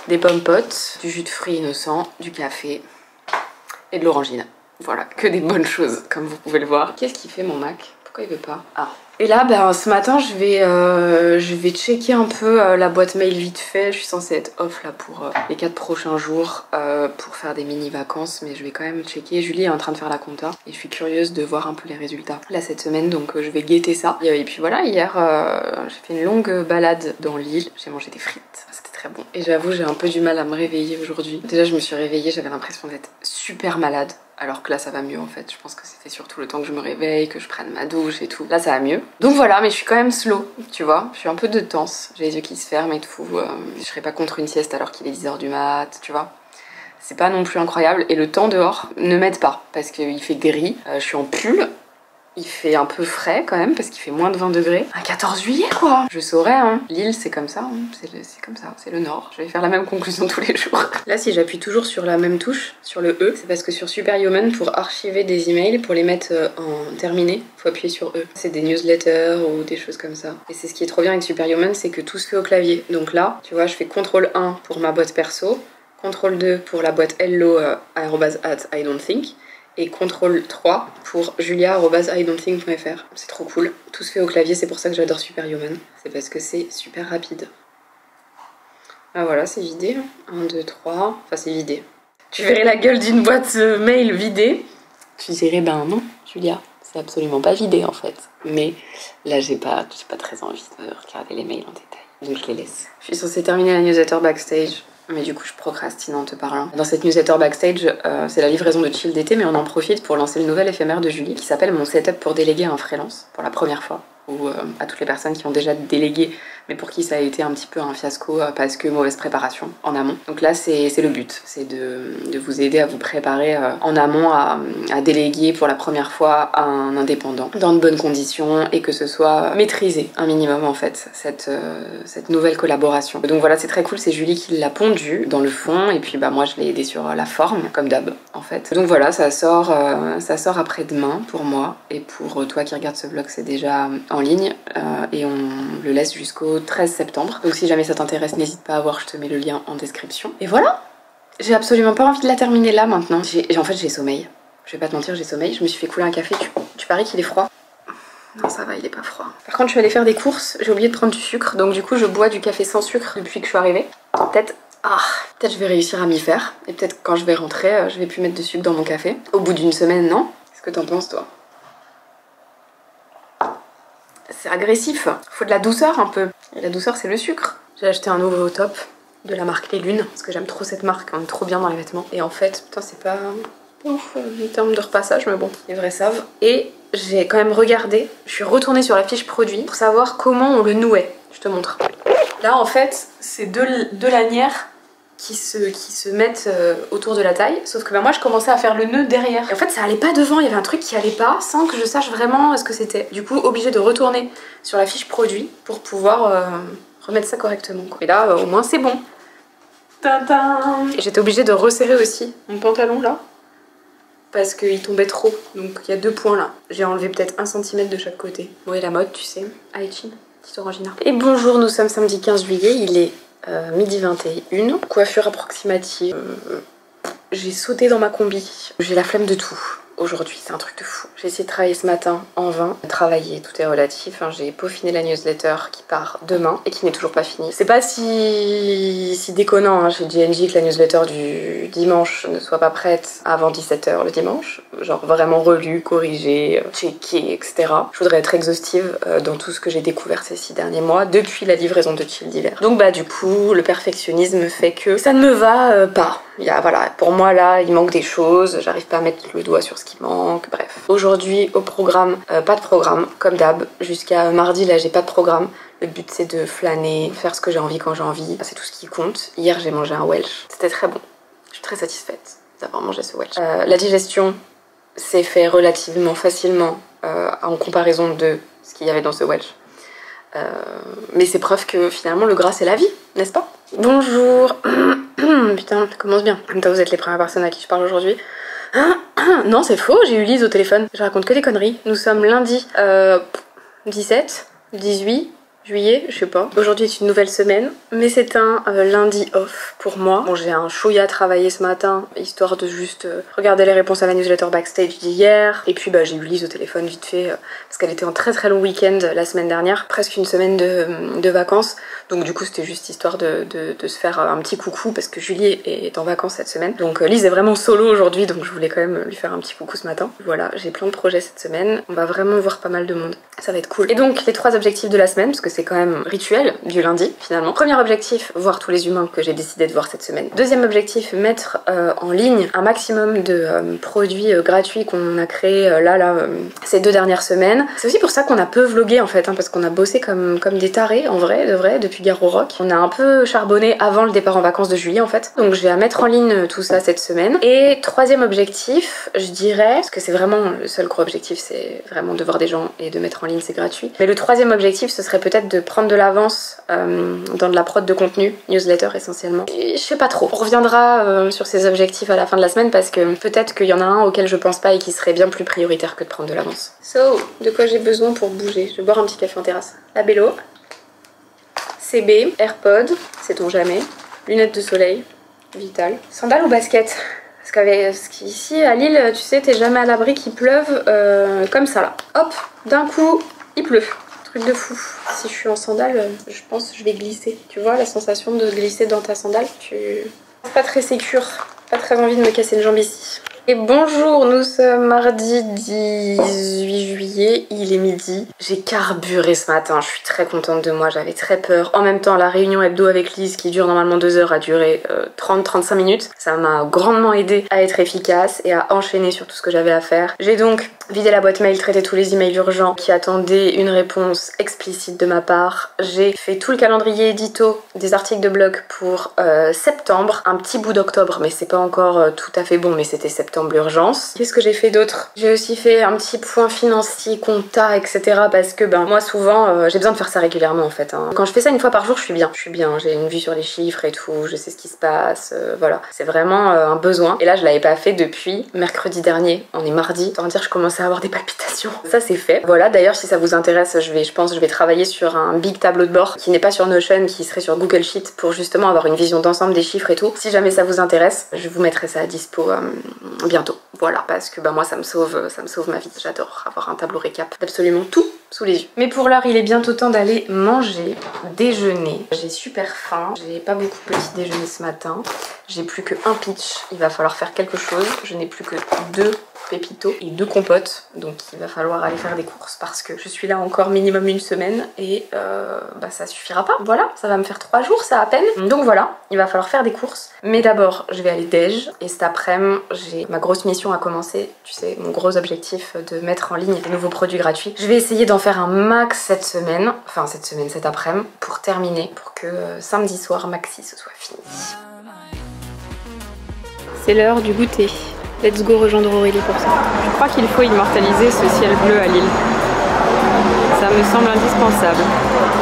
[SPEAKER 2] Des pommes potes, du jus de fruits innocent, du café et de l'orangina. Voilà, que des bonnes choses, comme vous pouvez le voir. Qu'est-ce qu'il fait mon Mac? Pourquoi il veut pas? Ah. Et là, ce matin, je vais checker un peu la boîte mail vite fait. Je suis censée être off là pour les 4 prochains jours pour faire des mini-vacances, mais je vais quand même checker. Julie est en train de faire la compta et je suis curieuse de voir un peu les résultats là cette semaine, donc je vais guetter ça. Et puis voilà, hier, j'ai fait une longue balade dans l'île. J'ai mangé des frites. C'était très bon. Et j'avoue, j'ai un peu du mal à me réveiller aujourd'hui. Déjà, je me suis réveillée, j'avais l'impression d'être super malade. Alors que là ça va mieux en fait, je pense que c'était surtout le temps que je me réveille, que je prenne ma douche et tout. Là ça va mieux. Donc voilà, mais je suis quand même slow, tu vois. Je suis un peu de tense, j'ai les yeux qui se ferment et tout. Je serais pas contre une sieste alors qu'il est 10h du mat, tu vois. C'est pas non plus incroyable. Et le temps dehors ne m'aide pas, parce qu'il fait gris, je suis en pull. Il fait un peu frais quand même parce qu'il fait moins de 20 degrés. Un 14 juillet quoi. Je saurais hein. Lille c'est comme ça, hein. C'est comme ça, c'est le nord. Je vais faire la même conclusion tous les jours. Là si j'appuie toujours sur la même touche, sur le E, c'est parce que sur Superhuman, pour archiver des emails, pour les mettre en terminé, faut appuyer sur E. C'est des newsletters ou des choses comme ça. Et c'est ce qui est trop bien avec Superhuman, c'est que tout se fait au clavier. Donc là, tu vois, je fais CTRL 1 pour ma boîte perso, CTRL 2 pour la boîte hello @idon'tthink. Et CTRL 3 pour julia@idon'tthink.fr. C'est trop cool. Tout se fait au clavier, c'est pour ça que j'adore Superhuman. C'est parce que c'est super rapide. Ah voilà, c'est vidé. 1, 2, 3. Enfin, c'est vidé. Tu verrais la gueule d'une boîte mail vidée. Tu dirais ben non, Julia, c'est absolument pas vidé en fait. Mais là j'ai pas très envie de regarder les mails en détail. Donc je les laisse. Je suis censée terminer la newsletter backstage. Mais du coup je procrastine en te parlant. Dans cette newsletter backstage, c'est la livraison de chill d'été, mais on en profite pour lancer le nouvel éphémère de Julie qui s'appelle Mon setup pour déléguer un freelance pour la première fois. Ou à toutes les personnes qui ont déjà délégué mais pour qui ça a été un petit peu un fiasco parce que mauvaise préparation en amont. Donc là c'est le but, c'est de vous aider à vous préparer en amont à déléguer pour la première fois à un indépendant dans de bonnes conditions et que ce soit maîtrisé un minimum en fait cette nouvelle collaboration. Donc voilà, c'est très cool, c'est Julie qui l'a pondu dans le fond et puis bah moi je l'ai aidé sur la forme comme d'hab en fait. Donc voilà, ça sort après-demain pour moi et pour toi qui regarde ce vlog c'est déjà en ligne et on le laisse jusqu'au 13 septembre. Donc si jamais ça t'intéresse, n'hésite pas à voir, je te mets le lien en description. Et voilà, j'ai absolument pas envie de la terminer là maintenant. En fait j'ai sommeil. Je vais pas te mentir, j'ai sommeil. Je me suis fait couler un café. Tu paries qu'il est froid? Non ça va, il est pas froid. Par contre je suis allée faire des courses, j'ai oublié de prendre du sucre. Donc du coup je bois du café sans sucre depuis que je suis arrivée. Peut-être je vais réussir à m'y faire. Et peut-être quand je vais rentrer, je vais plus mettre de sucre dans mon café. Au bout d'une semaine, non? Qu'est-ce que t'en penses toi? C'est agressif, faut de la douceur un peu. Et la douceur c'est le sucre. J'ai acheté un nouveau top de la marque Les Lunes parce que j'aime trop cette marque, on est trop bien dans les vêtements. Et en fait, putain c'est pas ouf en termes de repassage mais bon, les vrais savent. Et j'ai quand même regardé, je suis retournée sur la fiche produit pour savoir comment on le nouait. Je te montre. Là en fait, c'est deux lanières qui se mettent autour de la taille, sauf que bah, moi je commençais à faire le nœud derrière et en fait ça allait pas devant, il y avait un truc qui allait pas sans que je sache vraiment ce que c'était. Du coup obligée de retourner sur la fiche produit pour pouvoir remettre ça correctement quoi. Et là au moins c'est bon. Et j'étais obligée de resserrer aussi mon pantalon là parce qu'il tombait trop, donc il y a 2 points là. J'ai enlevé peut-être 1 cm de chaque côté. Bon et la mode tu sais, Aichin, petite orangina. Et bonjour, nous sommes samedi 15 juillet, il est midi 21, coiffure approximative. J'ai sauté dans ma combi. J'ai la flemme de tout aujourd'hui, c'est un truc de fou. J'ai essayé de travailler ce matin en vain. Travailler, tout est relatif. Hein. J'ai peaufiné la newsletter qui part demain et qui n'est toujours pas finie. C'est pas si déconnant hein, chez GNJ que la newsletter du dimanche ne soit pas prête avant 17 h le dimanche. Genre vraiment relue, corrigée, checkée, etc. Je voudrais être exhaustive dans tout ce que j'ai découvert ces 6 derniers mois depuis la livraison de chill d'hiver. Donc bah du coup, le perfectionnisme fait que ça ne me va pas. Voilà, pour moi là, il manque des choses, j'arrive pas à mettre le doigt sur ce qui manque, bref. Aujourd'hui, au programme, pas de programme, comme d'hab. Jusqu'à mardi, là, j'ai pas de programme. Le but, c'est de flâner, faire ce que j'ai envie quand j'ai envie. C'est tout ce qui compte. Hier, j'ai mangé un Welsh. C'était très bon. Je suis très satisfaite d'avoir mangé ce Welsh. La digestion s'est fait relativement facilement en comparaison de ce qu'il y avait dans ce Welsh. Mais c'est preuve que finalement, le gras, c'est la vie, n'est-ce pas? Bonjour. Putain, ça commence bien. Comme ça, vous êtes les premières personnes à qui je parle aujourd'hui. Non, c'est faux, j'ai eu Lise au téléphone. Je raconte que des conneries. Nous sommes lundi 17, 18 juillet, je sais pas. Aujourd'hui est une nouvelle semaine, mais c'est un lundi off pour moi. Bon, j'ai un chouïa à travailler ce matin, histoire de juste regarder les réponses à la newsletter backstage d'hier. Et puis bah j'ai eu Lise au téléphone vite fait, parce qu'elle était en très long week-end la semaine dernière, presque une semaine de vacances. Donc du coup c'était juste histoire de se faire un petit coucou, parce que Julie est en vacances cette semaine. Donc Lise est vraiment solo aujourd'hui, donc je voulais quand même lui faire un petit coucou ce matin. Voilà, j'ai plein de projets cette semaine, on va vraiment voir pas mal de monde. Ça va être cool. Et donc les 3 objectifs de la semaine, parce que c'est quand même rituel du lundi finalement. Premier objectif, voir tous les humains que j'ai décidé de voir cette semaine. Deuxième objectif, mettre en ligne un maximum de produits gratuits qu'on a créés ces 2 dernières semaines. C'est aussi pour ça qu'on a peu vlogué en fait, hein, parce qu'on a bossé comme des tarés en vrai, de vrai, depuis Gare au Rock. On a un peu charbonné avant le départ en vacances de juillet en fait. Donc j'ai à mettre en ligne tout ça cette semaine. Et troisième objectif, je dirais, parce que c'est vraiment le seul gros objectif, c'est vraiment de voir des gens et de mettre en ligne, c'est gratuit. Mais le troisième objectif, ce serait peut-être de prendre de l'avance dans de la prod de contenu, newsletter essentiellement. Et je sais pas trop. On reviendra sur ces objectifs à la fin de la semaine parce que peut-être qu'il y en a un auquel je pense pas et qui serait bien plus prioritaire que de prendre de l'avance. So, de quoi j'ai besoin pour bouger? Je vais boire un petit café en terrasse. La Bello, CB, AirPod, sait-on jamais, lunettes de soleil, Vital, sandales ou baskets? Parce qu'ici à Lille, tu sais, t'es jamais à l'abri qu'il pleuve comme ça là. Hop, d'un coup, il pleut. Truc de fou. Si je suis en sandales, je pense que je vais glisser. Tu vois la sensation de glisser dans ta sandale? C'est pas très sécure pas très envie de me casser une jambe ici. Et bonjour, nous sommes mardi 18 juillet, il est midi. J'ai carburé ce matin, je suis très contente de moi, j'avais très peur. En même temps, la réunion hebdo avec Lise qui dure normalement 2 heures a duré 30-35 minutes. Ça m'a grandement aidé à être efficace et à enchaîner sur tout ce que j'avais à faire. J'ai donc vidé la boîte mail, traité tous les emails urgents qui attendaient une réponse explicite de ma part. J'ai fait tout le calendrier édito des articles de blog pour septembre, un petit bout d'octobre, mais c'est pas encore tout à fait bon, mais c'était septembre l'urgence. Qu'est-ce que j'ai fait d'autre? J'ai aussi fait un petit point financier, compta, etc. parce que moi souvent j'ai besoin de faire ça régulièrement en fait. Quand je fais ça une fois par jour, je suis bien, j'ai une vue sur les chiffres et tout, je sais ce qui se passe, voilà. C'est vraiment un besoin. Et là je l'avais pas fait depuis mercredi dernier, on est mardi, autant dire je commençais à avoir des palpitations. Ça c'est fait. Voilà, d'ailleurs si ça vous intéresse, je pense que je vais travailler sur un big tableau de bord qui n'est pas sur Notion, qui serait sur Google Sheet pour justement avoir une vision d'ensemble des chiffres et tout. Si jamais ça vous intéresse, je vous mettrai ça à dispo bientôt. Voilà, parce que moi ça me sauve ma vie. J'adore avoir un tableau récap d'absolument tout sous les yeux. Mais pour l'heure, il est bientôt temps d'aller manger, déjeuner. J'ai super faim, j'ai pas beaucoup petit déjeuner ce matin. J'ai plus que un pitch, il va falloir faire quelque chose. Je n'ai plus que 2 pépitos et 2 compotes, donc il va falloir aller faire des courses parce que je suis là encore minimum une semaine et ça suffira pas. Voilà, ça va me faire 3 jours ça à peine. Donc voilà, il va falloir faire des courses. Mais d'abord, je vais aller déj et cet après-midi, j'ai ma grosse mission à commencer. Tu sais, mon gros objectif de mettre en ligne des nouveaux produits gratuits. Je vais essayer d'en faire un max cette semaine, cet après-midi, pour terminer, pour que samedi soir maxi ce soit fini. C'est l'heure du goûter. Let's go rejoindre Aurélie pour ça. Je crois qu'il faut immortaliser ce ciel bleu à Lille. Ça me semble indispensable.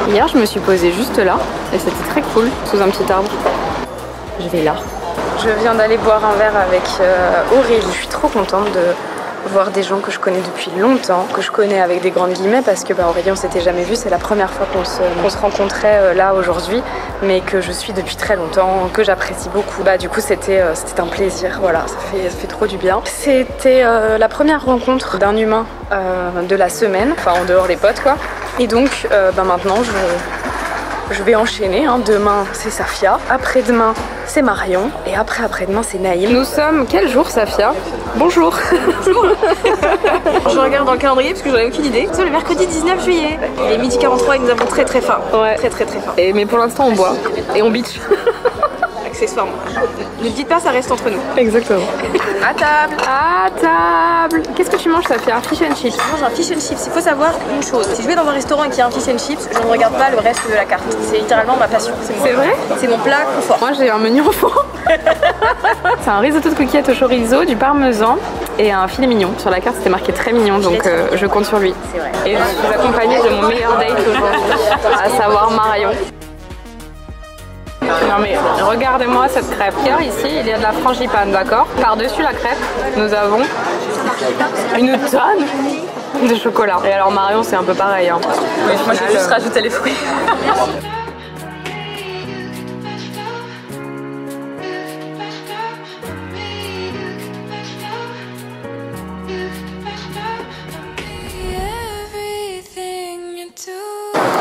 [SPEAKER 2] Hier, je me suis posée juste là et c'était très cool, sous un petit arbre. Je vais là. Je viens d'aller boire un verre avec Aurélie. Je suis trop contente de voir des gens que je connais depuis longtemps, que je connais avec des grandes guillemets parce que Aurélie on s'était jamais vu, c'est la première fois qu'on se rencontrait là aujourd'hui, mais que je suis depuis très longtemps, que j'apprécie beaucoup. Du coup c'était un plaisir, voilà, ça fait trop du bien. C'était la première rencontre d'un humain de la semaine, enfin en dehors des potes quoi, et donc maintenant je vais enchaîner, demain c'est Safia, après-demain c'est Marion, et après-demain c'est Naïm. Nous sommes quel jour Safia? Bonjour. Bonjour. Je regarde dans le calendrier parce que j'en ai aucune idée. C'est le mercredi 19 juillet. Il est midi 43 et nous avons très faim. Ouais. Très faim. Mais pour l'instant on boit et on beach. Accessoirement. Ne dites pas, ça reste entre nous. Exactement. À table. À table. Qu'est-ce que tu manges Safia? Fish and chips. Je mange un fish and chips. Il faut savoir une chose. Si je vais dans un restaurant et qu'il y a un fish and chips, je ne regarde pas le reste de la carte. C'est littéralement ma passion. C'est vrai? C'est mon plat confort. Moi j'ai un menu enfant. C'est un risotto de coquillettes au chorizo, du parmesan et un filet mignon. Sur la carte c'était marqué très mignon, donc je compte sur lui. C'est vrai. Et je suis accompagnée de mon meilleur date aujourd'hui, à savoir Marion. Non mais regardez-moi cette crêpe. Car ici il y a de la frangipane, d'accord? Par-dessus la crêpe, nous avons une tonne de chocolat. Et alors Marion c'est un peu pareil. Oui, moi j'ai juste rajouté les fruits.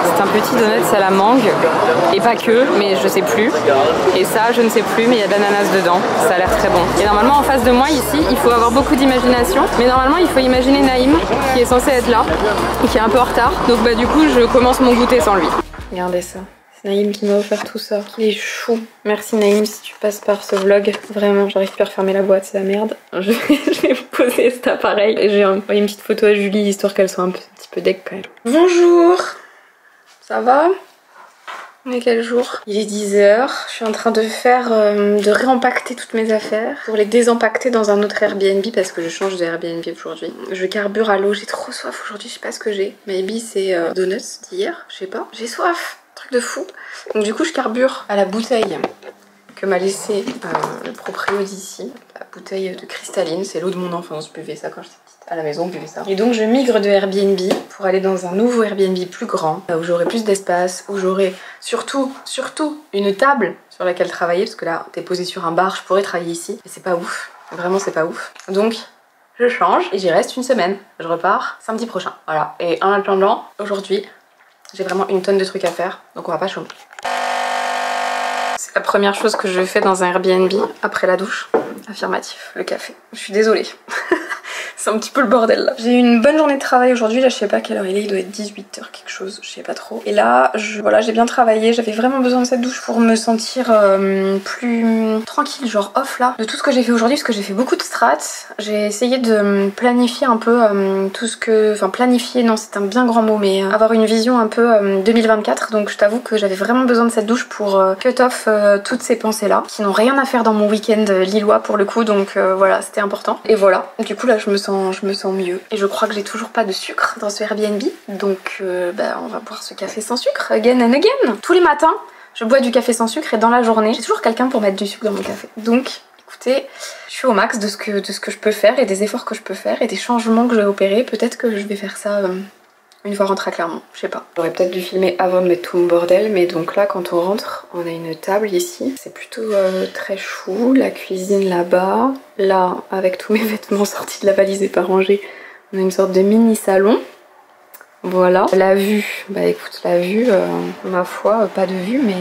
[SPEAKER 2] C'est un petit donut à la mangue, et pas que, mais je sais plus. Et ça, je ne sais plus, mais il y a de l'ananas dedans. Ça a l'air très bon. Et normalement, en face de moi, ici, il faut avoir beaucoup d'imagination. Mais normalement, il faut imaginer Naïm, qui est censé être là, et qui est un peu en retard. Donc du coup, je commence mon goûter sans lui. Regardez ça. C'est Naïm qui m'a offert tout ça. Il est chou. Merci Naïm si tu passes par ce vlog. Vraiment, j'arrive plus à refermer la boîte, c'est la merde. Je vais vous poser cet appareil. Et j'ai envoyé une petite photo à Julie, histoire qu'elle soit un petit peu deck quand même. Bonjour. Ça va? On est quel jour? Il est 10h, je suis en train de réempacter toutes mes affaires pour les désempaqueter dans un autre Airbnb parce que je change de Airbnb aujourd'hui. Je carbure à l'eau, j'ai trop soif aujourd'hui, je sais pas ce que j'ai. Maybe c'est donuts d'hier, je sais pas. J'ai soif, truc de fou. Donc du coup je carbure à la bouteille que m'a laissé le proprio d'ici. La bouteille de cristalline, c'est l'eau de mon enfance, je buvais ça quand j'étais petite. À la maison, on buvait ça. Et donc je migre de Airbnb pour aller dans un nouveau Airbnb plus grand, où j'aurai plus d'espace, où j'aurai surtout une table sur laquelle travailler, parce que là, t'es posé sur un bar, je pourrais travailler ici, mais c'est pas ouf. Vraiment, c'est pas ouf. Donc, je change et j'y reste une semaine. Je repars samedi prochain. Voilà. Et en attendant, aujourd'hui, j'ai vraiment une tonne de trucs à faire, donc on va pas chômer. C'est la première chose que je fais dans un Airbnb après la douche. Affirmatif, le café. Je suis désolée. C'est un petit peu le bordel là. J'ai eu une bonne journée de travail aujourd'hui, là je sais pas quelle heure il est, il doit être 18h quelque chose, je sais pas trop. Et là, voilà, j'ai bien travaillé, j'avais vraiment besoin de cette douche pour me sentir plus tranquille, genre off là, de tout ce que j'ai fait aujourd'hui, parce que j'ai fait beaucoup de strats. J'ai essayé de planifier un peu tout ce que... Enfin planifier, non c'est un bien grand mot, mais avoir une vision un peu 2024. Donc je t'avoue que j'avais vraiment besoin de cette douche pour cut off toutes ces pensées là, qui n'ont rien à faire dans mon week-end lillois pour le coup, donc voilà, c'était important. Et voilà, du coup là je me sens mieux. Et je crois que j'ai toujours pas de sucre dans ce Airbnb. Donc on va boire ce café sans sucre again and again. Tous les matins, je bois du café sans sucre et dans la journée, j'ai toujours quelqu'un pour mettre du sucre dans mon café. Donc écoutez, je suis au max de ce que je peux faire et des efforts que je peux faire et des changements que je vais opérer. Peut-être que je vais faire ça une fois rentrée à Clermont, je sais pas. J'aurais peut-être dû filmer avant de mettre tout mon bordel, mais donc là quand on rentre, on a une table ici. C'est plutôt très chou, la cuisine là-bas. Là, avec tous mes vêtements sortis de la valise et pas rangés, on a une sorte de mini salon. Voilà. La vue, bah écoute, la vue, ma foi, pas de vue, mais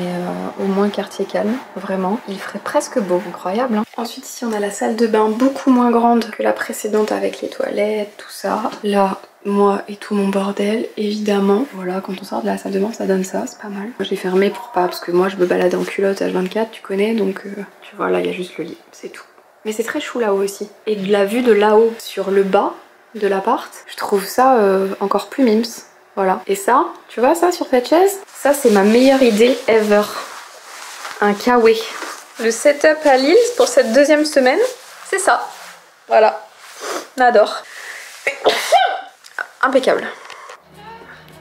[SPEAKER 2] au moins quartier calme, vraiment. Il ferait presque beau, incroyable. Hein. Ensuite ici on a la salle de bain beaucoup moins grande que la précédente avec les toilettes, tout ça. Là, moi et tout mon bordel, évidemment. Voilà, quand on sort de la salle de bain, ça donne ça, c'est pas mal. J'ai fermé pour pas, parce que moi je me balade en culotte H24, tu connais, donc tu vois, là il y a juste le lit, c'est tout. Mais c'est très chou là-haut aussi. Et de la vue de là-haut sur le bas de l'appart, je trouve ça encore plus mims. Voilà. Et ça, tu vois ça sur cette chaise? Ça c'est ma meilleure idée ever. Un kawaii. Le setup à Lille pour cette deuxième semaine, c'est ça. Voilà. On adore. Impeccable.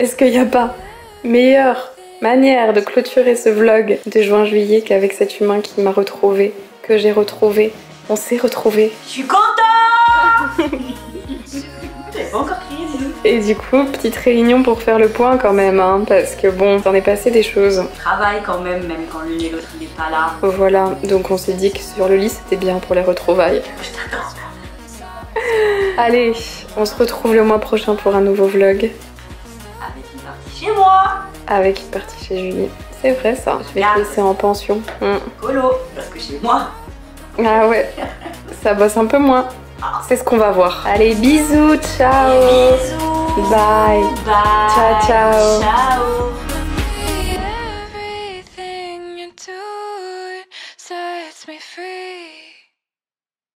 [SPEAKER 2] Est-ce qu'il n'y a pas meilleure manière de clôturer ce vlog de juin-juillet qu'avec cet humain qui m'a retrouvée, que j'ai retrouvé, on s'est retrouvés.
[SPEAKER 1] Je suis contente. J'avais pas encore crié.
[SPEAKER 2] Et du coup, petite réunion pour faire le point quand même, hein, parce que bon, t'en est passé des choses.
[SPEAKER 1] Travail quand même quand l'une et l'autre n'est pas là.
[SPEAKER 2] Voilà, donc on s'est dit que sur le lit c'était bien pour les retrouvailles.
[SPEAKER 1] Je t'adore.
[SPEAKER 2] Allez, on se retrouve le mois prochain pour un nouveau vlog.
[SPEAKER 1] Avec une partie chez moi.
[SPEAKER 2] Avec une partie chez Julie. C'est vrai ça, je vais te laisser en pension.
[SPEAKER 1] Colo, parce que chez moi.
[SPEAKER 2] Ah ouais, ça bosse un peu moins. C'est ce qu'on va voir. Allez, bisous, ciao.
[SPEAKER 1] Bisous.
[SPEAKER 2] Bye.
[SPEAKER 1] Bye.
[SPEAKER 2] Ciao, ciao.
[SPEAKER 1] Ciao.